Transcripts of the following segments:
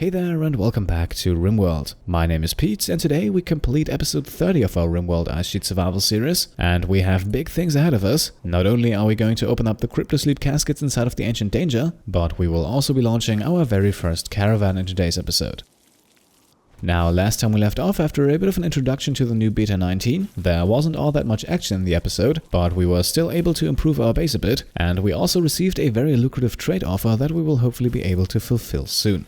Hey there and welcome back to Rimworld. My name is Pete and today we complete episode 30 of our Rimworld Ice Sheet Survival series, and we have big things ahead of us. Not only are we going to open up the cryptosleep caskets inside of the Ancient Danger, but we will also be launching our very first caravan in today's episode. Now, last time we left off, after a bit of an introduction to the new Beta 19, there wasn't all that much action in the episode, but we were still able to improve our base a bit, and we also received a very lucrative trade offer that we will hopefully be able to fulfill soon.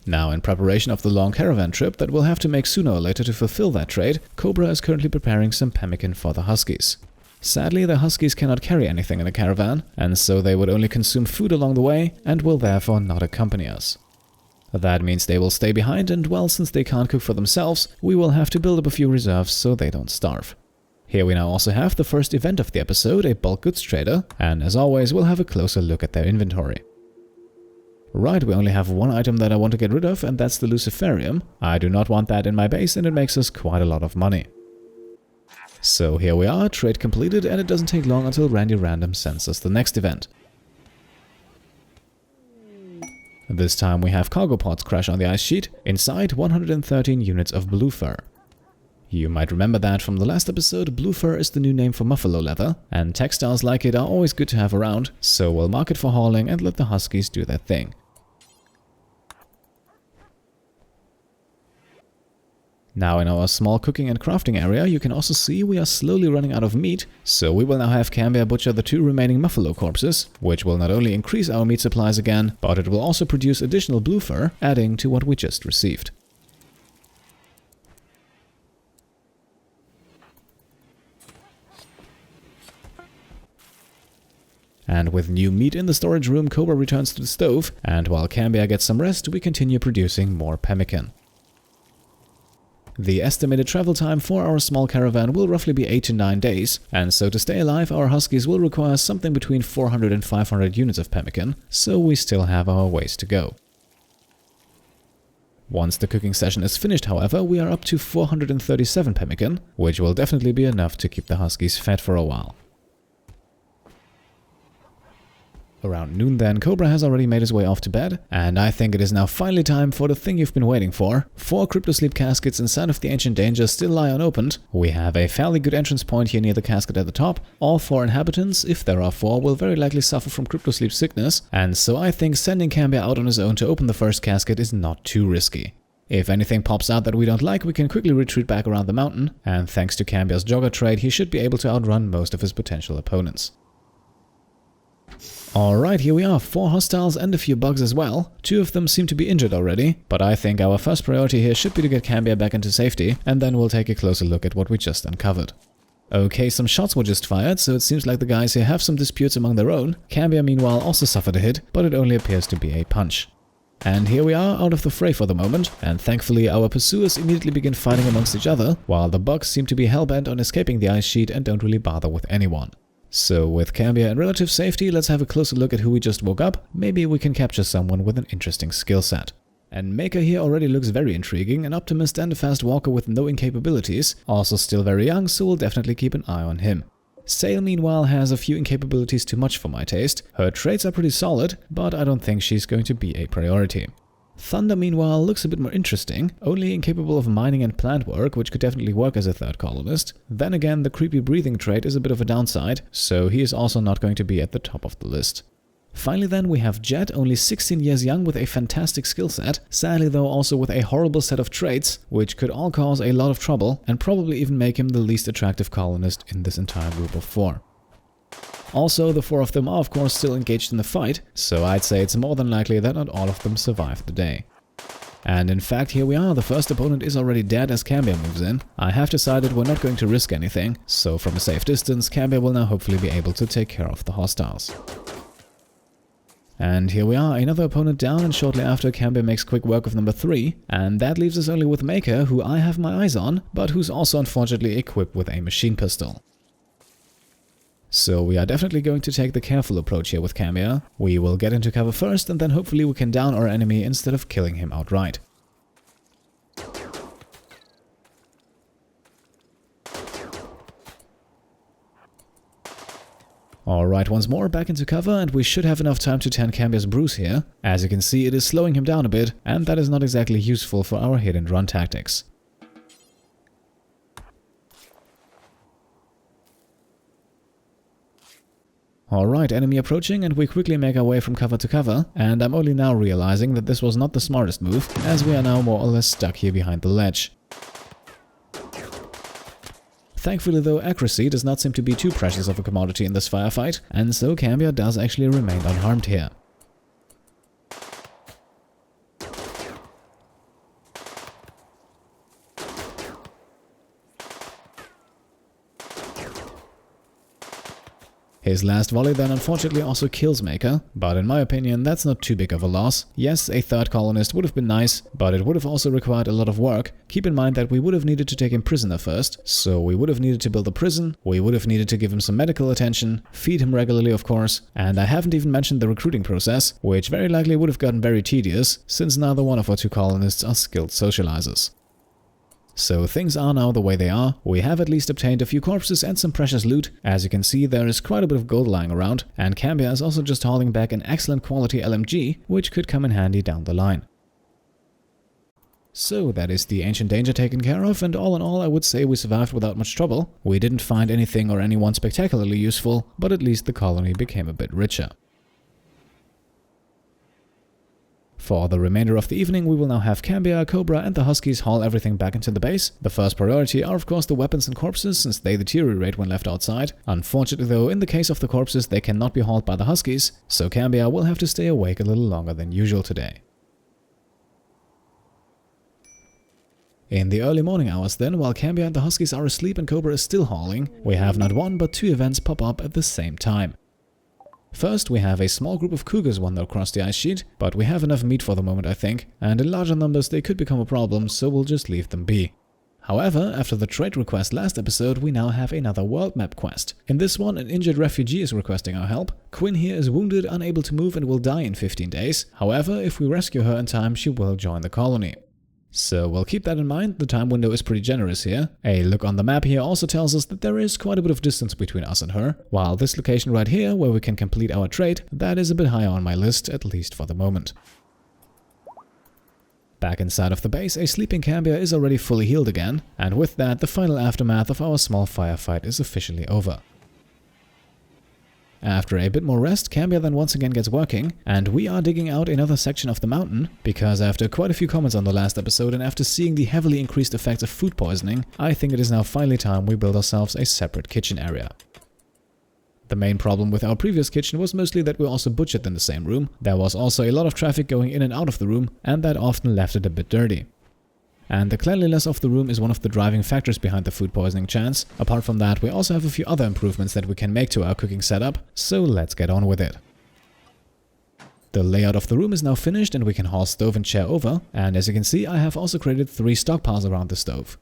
Now, in preparation of the long caravan trip that we'll have to make sooner or later to fulfill that trade, Cobra is currently preparing some pemmican for the huskies. Sadly, the huskies cannot carry anything in a caravan, and so they would only consume food along the way and will therefore not accompany us. That means they will stay behind, and well, since they can't cook for themselves, we will have to build up a few reserves so they don't starve. Here we now also have the first event of the episode, a bulk goods trader, and as always we'll have a closer look at their inventory. Right, we only have one item that I want to get rid of, and that's the luciferium. I do not want that in my base, and it makes us quite a lot of money. So here we are, trade completed, and it doesn't take long until Randy Random sends us the next event. This time we have cargo pods crash on the ice sheet, inside 113 units of blue fur. You might remember that from the last episode. Blue fur is the new name for buffalo leather, and textiles like it are always good to have around, so we'll mark it for hauling and let the huskies do their thing. Now in our small cooking and crafting area, you can also see we are slowly running out of meat, so we will now have Cambiar butcher the 2 remaining buffalo corpses, which will not only increase our meat supplies again, but it will also produce additional blue fur, adding to what we just received. And with new meat in the storage room, Cobra returns to the stove, and while Cambiar gets some rest, we continue producing more pemmican. The estimated travel time for our small caravan will roughly be 8 to 9 days, and so to stay alive our huskies will require something between 400 and 500 units of pemmican, so we still have our ways to go. Once the cooking session is finished, however, we are up to 437 pemmican, which will definitely be enough to keep the huskies fed for a while. Around noon then, Cobra has already made his way off to bed, and I think it is now finally time for the thing you've been waiting for. 4 cryptosleep caskets inside of the Ancient Danger still lie unopened. We have a fairly good entrance point here near the casket at the top. All 4 inhabitants, if there are 4, will very likely suffer from cryptosleep sickness, and so I think sending Cambiar out on his own to open the first casket is not too risky. If anything pops out that we don't like, we can quickly retreat back around the mountain, and thanks to Cambiar's jogger trade, he should be able to outrun most of his potential opponents. Alright, here we are, 4 hostiles and a few bugs as well. 2 of them seem to be injured already, but I think our first priority here should be to get Cambiar back into safety, and then we'll take a closer look at what we just uncovered. Okay, some shots were just fired, so it seems like the guys here have some disputes among their own. Cambiar meanwhile also suffered a hit, but it only appears to be a punch. And here we are, out of the fray for the moment, and thankfully our pursuers immediately begin fighting amongst each other, while the bugs seem to be hellbent on escaping the ice sheet and don't really bother with anyone. So with Cambiar in relative safety, let's have a closer look at who we just woke up. Maybe we can capture someone with an interesting skill set. And Maker here already looks very intriguing, an optimist and a fast walker with no incapabilities, also still very young, so we'll definitely keep an eye on him. Sail meanwhile has a few incapabilities too much for my taste. Her traits are pretty solid, but I don't think she's going to be a priority. Thunder meanwhile looks a bit more interesting, only incapable of mining and plant work, which could definitely work as a 3rd colonist. Then again, the creepy breathing trait is a bit of a downside, so he is also not going to be at the top of the list. Finally then we have Jet, only 16 years young with a fantastic skill set, sadly though also with a horrible set of traits, which could all cause a lot of trouble and probably even make him the least attractive colonist in this entire group of 4. Also, the 4 of them are of course still engaged in the fight, so I'd say it's more than likely that not all of them survive the day. And in fact, here we are, the first opponent is already dead as Cambiar moves in. I have decided we're not going to risk anything, so from a safe distance, Cambiar will now hopefully be able to take care of the hostiles. And here we are, another opponent down, and shortly after Cambiar makes quick work of number 3, and that leaves us only with Maker, who I have my eyes on, but who's also unfortunately equipped with a machine pistol. So we are definitely going to take the careful approach here with Cambiar. We will get into cover first, and then hopefully we can down our enemy instead of killing him outright. Alright, once more back into cover, and we should have enough time to tend Cambiar's bruise here. As you can see, it is slowing him down a bit, and that is not exactly useful for our hit and run tactics. Alright, enemy approaching, and we quickly make our way from cover to cover, and I'm only now realizing that this was not the smartest move, as we are now more or less stuck here behind the ledge. Thankfully though, accuracy does not seem to be too precious of a commodity in this firefight, and so Cambiar does actually remain unharmed here. His last volley then unfortunately also kills Maker, but in my opinion that's not too big of a loss. Yes, a third colonist would have been nice, but it would have also required a lot of work. Keep in mind that we would have needed to take him prisoner first, so we would have needed to build a prison, we would have needed to give him some medical attention, feed him regularly of course, and I haven't even mentioned the recruiting process, which very likely would have gotten very tedious, since neither one of our two colonists are skilled socializers. So things are now the way they are. We have at least obtained a few corpses and some precious loot. As you can see, there is quite a bit of gold lying around, and Cambiar is also just hauling back an excellent quality LMG, which could come in handy down the line. So that is the ancient danger taken care of, and all in all I would say we survived without much trouble. We didn't find anything or anyone spectacularly useful, but at least the colony became a bit richer. For the remainder of the evening, we will now have Cambiar, Cobra and the Huskies haul everything back into the base. The first priority are of course the weapons and corpses, since they deteriorate when left outside. Unfortunately though, in the case of the corpses, they cannot be hauled by the Huskies, so Cambiar will have to stay awake a little longer than usual today. In the early morning hours then, while Cambiar and the Huskies are asleep and Cobra is still hauling, we have not one but two events pop up at the same time. First, we have a small group of cougars wander across the ice sheet, but we have enough meat for the moment I think, and in larger numbers they could become a problem, so we'll just leave them be. However, after the trade request last episode, we now have another world map quest. In this one, an injured refugee is requesting our help. Quinn here is wounded, unable to move and will die in 15 days. However, if we rescue her in time, she will join the colony. So we'll keep that in mind, the time window is pretty generous here. A look on the map here also tells us that there is quite a bit of distance between us and her, while this location right here, where we can complete our trade, that is a bit higher on my list, at least for the moment. Back inside of the base, a sleeping Cambiar is already fully healed again, and with that the final aftermath of our small firefight is officially over. After a bit more rest, Cambiar then once again gets working, and we are digging out another section of the mountain, because after quite a few comments on the last episode and after seeing the heavily increased effects of food poisoning, I think it is now finally time we build ourselves a separate kitchen area. The main problem with our previous kitchen was mostly that we also butchered in the same room. There was also a lot of traffic going in and out of the room, and that often left it a bit dirty. And the cleanliness of the room is one of the driving factors behind the food poisoning chance. Apart from that, we also have a few other improvements that we can make to our cooking setup, so let's get on with it. The layout of the room is now finished and we can haul stove and chair over, and as you can see I have also created 3 stockpiles around the stove.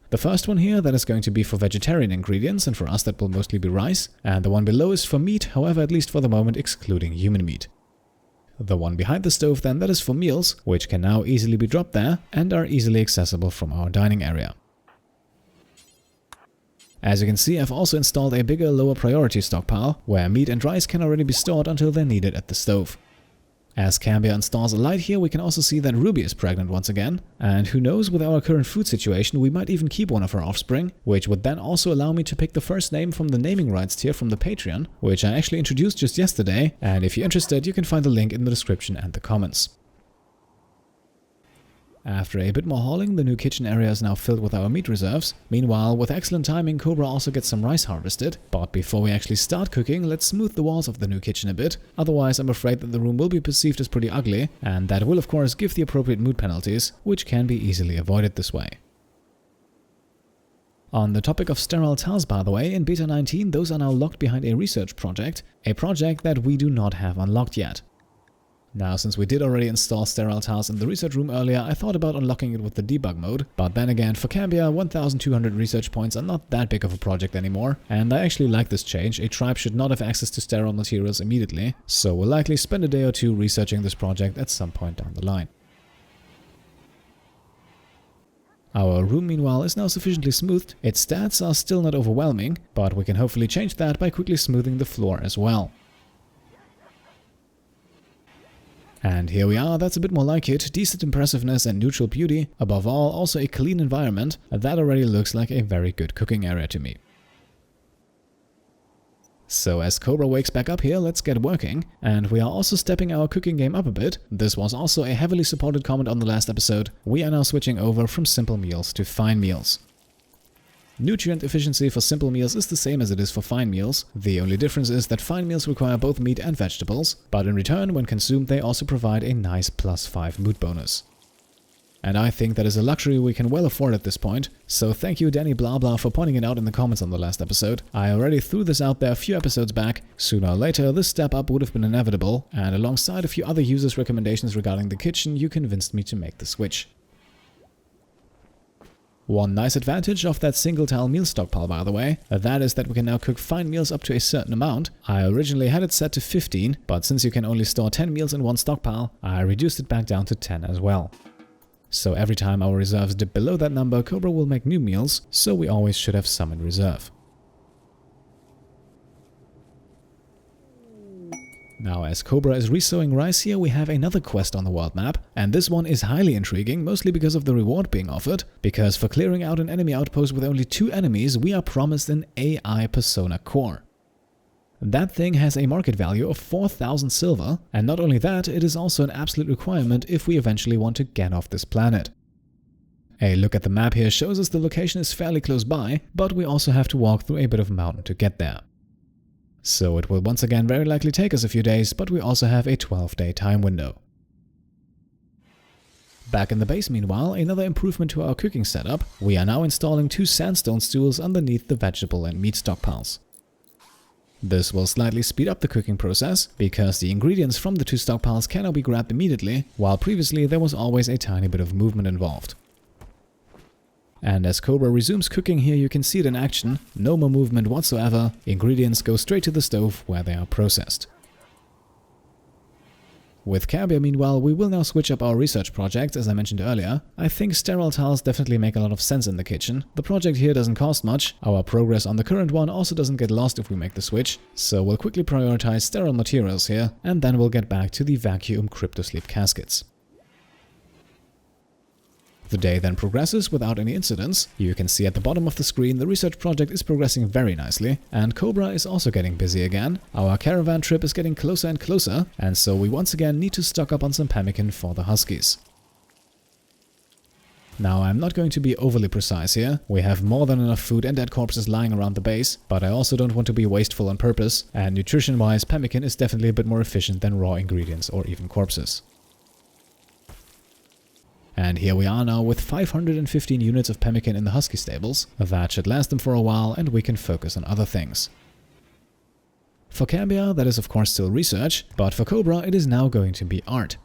The first one here, that is going to be for vegetarian ingredients, and for us that will mostly be rice, and the one below is for meat, however at least for the moment excluding human meat. The one behind the stove then, that is for meals, which can now easily be dropped there and are easily accessible from our dining area. As you can see, I've also installed a bigger lower priority stockpile, where meat and rice can already be stored until they're needed at the stove. As Cambiar installs a light here, we can also see that Ruby is pregnant once again, and who knows, with our current food situation we might even keep one of her offspring, which would then also allow me to pick the first name from the naming rights tier from the Patreon, which I actually introduced just yesterday, and if you're interested you can find the link in the description and the comments. After a bit more hauling, the new kitchen area is now filled with our meat reserves. Meanwhile, with excellent timing, Cobra also gets some rice harvested. But before we actually start cooking, let's smooth the walls of the new kitchen a bit. Otherwise, I'm afraid that the room will be perceived as pretty ugly, and that will of course give the appropriate mood penalties, which can be easily avoided this way. On the topic of sterile tiles, by the way, in Beta 19 those are now locked behind a research project, a project that we do not have unlocked yet. Now, since we did already install sterile tiles in the research room earlier, I thought about unlocking it with the debug mode, but then again, for Cambiar, 1200 research points are not that big of a project anymore, and I actually like this change. A tribe should not have access to sterile materials immediately, so we'll likely spend a day or two researching this project at some point down the line. Our room, meanwhile, is now sufficiently smoothed. Its stats are still not overwhelming, but we can hopefully change that by quickly smoothing the floor as well. And here we are, that's a bit more like it. Decent impressiveness and neutral beauty. Above all, also a clean environment. That already looks like a very good cooking area to me. So as Cobra wakes back up here, let's get working. And we are also stepping our cooking game up a bit. This was also a heavily supported comment on the last episode. We are now switching over from simple meals to fine meals. Nutrient efficiency for simple meals is the same as it is for fine meals. The only difference is that fine meals require both meat and vegetables, but in return, when consumed, they also provide a nice +5 mood bonus. And I think that is a luxury we can well afford at this point, so thank you Danny Blabla for pointing it out in the comments on the last episode. I already threw this out there a few episodes back. Sooner or later, this step up would have been inevitable, and alongside a few other users' recommendations regarding the kitchen, you convinced me to make the switch. One nice advantage of that single tile meal stockpile, by the way, that is that we can now cook fine meals up to a certain amount. I originally had it set to 15, but since you can only store 10 meals in one stockpile, I reduced it back down to 10 as well. So every time our reserves dip below that number, Cobra will make new meals, so we always should have some in reserve. Now, as Cobra is resowing rice here, we have another quest on the world map, and this one is highly intriguing, mostly because of the reward being offered, because for clearing out an enemy outpost with only 2 enemies, we are promised an AI persona core. That thing has a market value of 4,000 silver, and not only that, it is also an absolute requirement if we eventually want to get off this planet. A look at the map here shows us the location is fairly close by, but we also have to walk through a bit of mountain to get there. So it will once again very likely take us a few days, but we also have a 12-day time window. Back in the base, meanwhile, another improvement to our cooking setup. We are now installing 2 sandstone stools underneath the vegetable and meat stockpiles. This will slightly speed up the cooking process, because the ingredients from the 2 stockpiles can now be grabbed immediately, while previously there was always a tiny bit of movement involved. And as Cobra resumes cooking here, you can see it in action. No more movement whatsoever. Ingredients go straight to the stove where they are processed. With Cambiar, meanwhile, we will now switch up our research project, as I mentioned earlier. I think sterile tiles definitely make a lot of sense in the kitchen. The project here doesn't cost much. Our progress on the current one also doesn't get lost if we make the switch. So we'll quickly prioritize sterile materials here, and then we'll get back to the vacuum cryptosleep caskets. The day then progresses without any incidents. You can see at the bottom of the screen the research project is progressing very nicely, and Cobra is also getting busy again. Our caravan trip is getting closer and closer, and so we once again need to stock up on some pemmican for the huskies. Now, I'm not going to be overly precise here. We have more than enough food and dead corpses lying around the base, but I also don't want to be wasteful on purpose, and nutrition-wise, pemmican is definitely a bit more efficient than raw ingredients or even corpses. And here we are now with 515 units of pemmican in the husky stables. That should last them for a while, and we can focus on other things. For Cambiar, that is of course still research, but for Cobra it is now going to be art.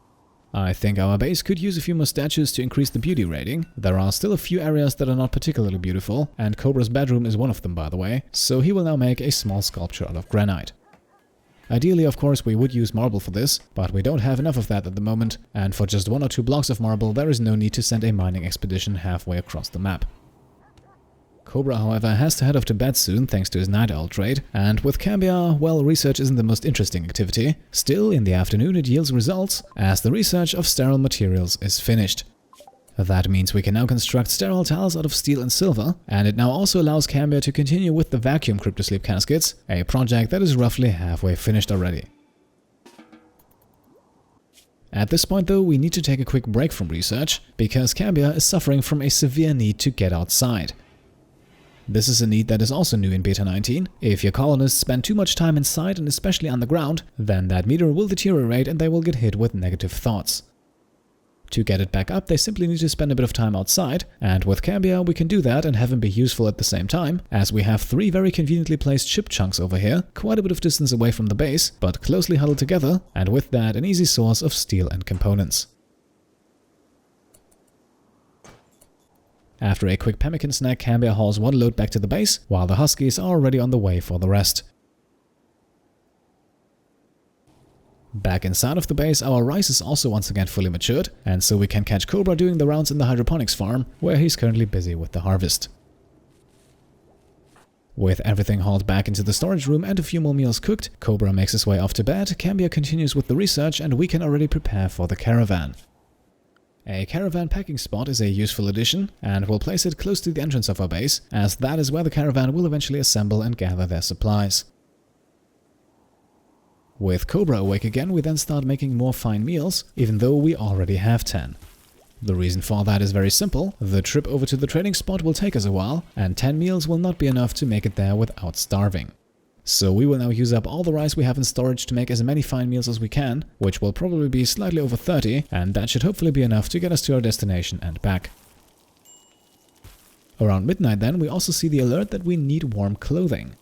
I think our base could use a few more statues to increase the beauty rating. There are still a few areas that are not particularly beautiful, and Cobra's bedroom is one of them, by the way, so he will now make a small sculpture out of granite. Ideally, of course, we would use marble for this, but we don't have enough of that at the moment, and for just 1 or 2 blocks of marble there is no need to send a mining expedition halfway across the map. Cobra, however, has to head off to bed soon thanks to his night owl trade, and with Cambiar, well, research isn't the most interesting activity. Still, in the afternoon it yields results, as the research of sterile materials is finished. That means we can now construct sterile tiles out of steel and silver, and it now also allows Cambiar to continue with the vacuum cryptosleep caskets, a project that is roughly halfway finished already. At this point though, we need to take a quick break from research, because Cambiar is suffering from a severe need to get outside. This is a need that is also new in Beta 19. If your colonists spend too much time inside and especially underground, then that meter will deteriorate and they will get hit with negative thoughts. To get it back up, they simply need to spend a bit of time outside, and with Cambiar we can do that and have him be useful at the same time, as we have 3 very conveniently placed ship chunks over here, quite a bit of distance away from the base, but closely huddled together, and with that an easy source of steel and components. After a quick pemmican snack, Cambiar hauls 1 load back to the base, while the huskies are already on the way for the rest. Back inside of the base, our rice is also once again fully matured, and so we can catch Cobra doing the rounds in the hydroponics farm, where he's currently busy with the harvest. With everything hauled back into the storage room and a few more meals cooked, Cobra makes his way off to bed, Cambiar continues with the research, and we can already prepare for the caravan. A caravan packing spot is a useful addition, and we'll place it close to the entrance of our base, as that is where the caravan will eventually assemble and gather their supplies. With Cobra awake again, we then start making more fine meals, even though we already have 10. The reason for that is very simple. The trip over to the trading spot will take us a while, and 10 meals will not be enough to make it there without starving. So we will now use up all the rice we have in storage to make as many fine meals as we can, which will probably be slightly over 30, and that should hopefully be enough to get us to our destination and back. Around midnight then, we also see the alert that we need warm clothing.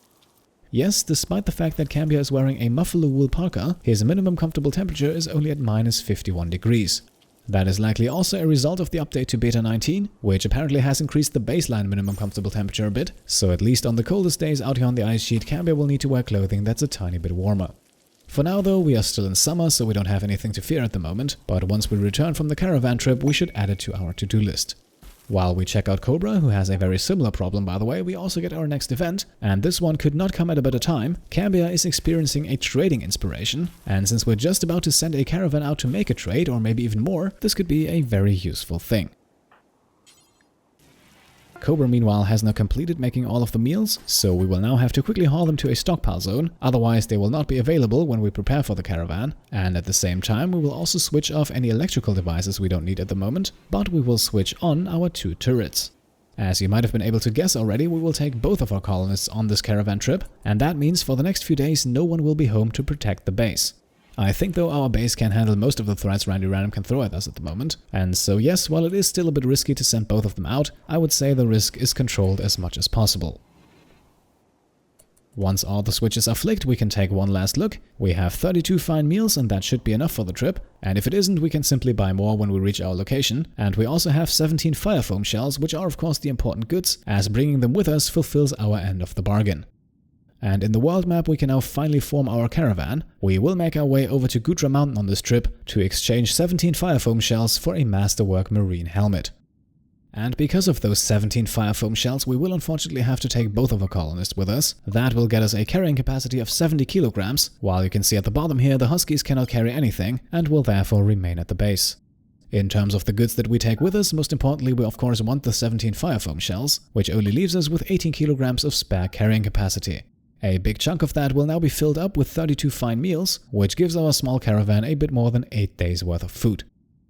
Yes, despite the fact that Cambiar is wearing a buffalo wool parka, his minimum comfortable temperature is only at -51 degrees. That is likely also a result of the update to Beta 19, which apparently has increased the baseline minimum comfortable temperature a bit, so at least on the coldest days out here on the ice sheet, Cambiar will need to wear clothing that's a tiny bit warmer. For now though, we are still in summer, so we don't have anything to fear at the moment, but once we return from the caravan trip, we should add it to our to-do list. While we check out Cobra, who has a very similar problem by the way, we also get our next event, and this one could not come at a better time. Cambiar is experiencing a trading inspiration, and since we're just about to send a caravan out to make a trade, or maybe even more, this could be a very useful thing. Cobra meanwhile has now completed making all of the meals, so we will now have to quickly haul them to a stockpile zone, otherwise they will not be available when we prepare for the caravan, and at the same time we will also switch off any electrical devices we don't need at the moment, but we will switch on our 2 turrets. As you might have been able to guess already, we will take both of our colonists on this caravan trip, and that means for the next few days no one will be home to protect the base. I think though our base can handle most of the threats Randy Random can throw at us at the moment, and so yes, while it is still a bit risky to send both of them out, I would say the risk is controlled as much as possible. Once all the switches are flicked, we can take one last look. We have 32 fine meals and that should be enough for the trip, and if it isn't, we can simply buy more when we reach our location, and we also have 17 firefoam shells, which are of course the important goods, as bringing them with us fulfills our end of the bargain. And in the world map we can now finally form our caravan. We will make our way over to Gutra Mountain on this trip to exchange 17 firefoam shells for a masterwork marine helmet. And because of those 17 firefoam shells, we will unfortunately have to take both of our colonists with us. That will get us a carrying capacity of 70 kilograms, while you can see at the bottom here the huskies cannot carry anything and will therefore remain at the base. In terms of the goods that we take with us, most importantly we of course want the 17 firefoam shells, which only leaves us with 18 kilograms of spare carrying capacity. A big chunk of that will now be filled up with 32 fine meals, which gives our small caravan a bit more than 8 days worth of food.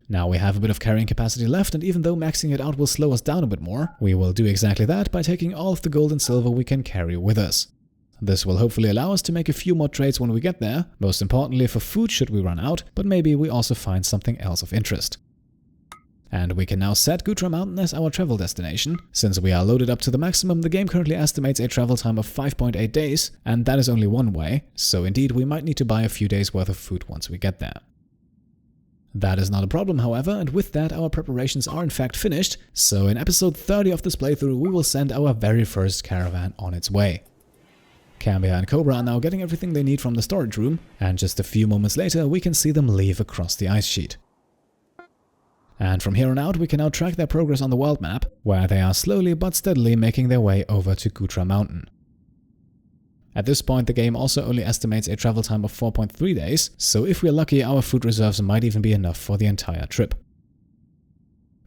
Now we have a bit of carrying capacity left, and even though maxing it out will slow us down a bit more, we will do exactly that by taking all of the gold and silver we can carry with us. This will hopefully allow us to make a few more trades when we get there, most importantly for food should we run out, but maybe we also find something else of interest. And we can now set Gutra Mountain as our travel destination. Since we are loaded up to the maximum, the game currently estimates a travel time of 5.8 days, and that is only one way, so indeed we might need to buy a few days worth of food once we get there. That is not a problem, however, and with that our preparations are in fact finished, so in episode 30 of this playthrough we will send our very first caravan on its way. Cambiar and Cobra are now getting everything they need from the storage room, and just a few moments later we can see them leave across the ice sheet. And from here on out we can now track their progress on the world map, where they are slowly but steadily making their way over to Gutra Mountain. At this point the game also only estimates a travel time of 4.3 days, so if we're lucky our food reserves might even be enough for the entire trip.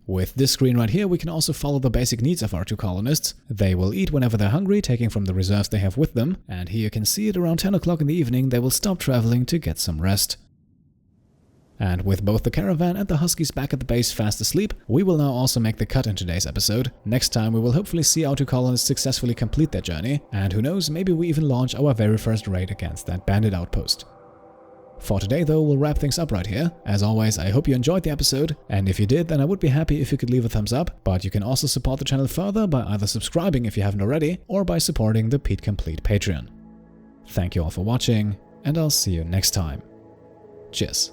With this screen right here we can also follow the basic needs of our 2 colonists. They will eat whenever they're hungry, taking from the reserves they have with them, and here you can see it around 10 o'clock in the evening they will stop traveling to get some rest. And with both the caravan and the huskies back at the base fast asleep, we will now also make the cut in today's episode. Next time we will hopefully see our 2 colonists successfully complete their journey, and who knows, maybe we even launch our very first raid against that bandit outpost. For today though, we'll wrap things up right here. As always, I hope you enjoyed the episode, and if you did, then I would be happy if you could leave a thumbs up, but you can also support the channel further by either subscribing if you haven't already, or by supporting the Pete Complete Patreon. Thank you all for watching, and I'll see you next time. Cheers.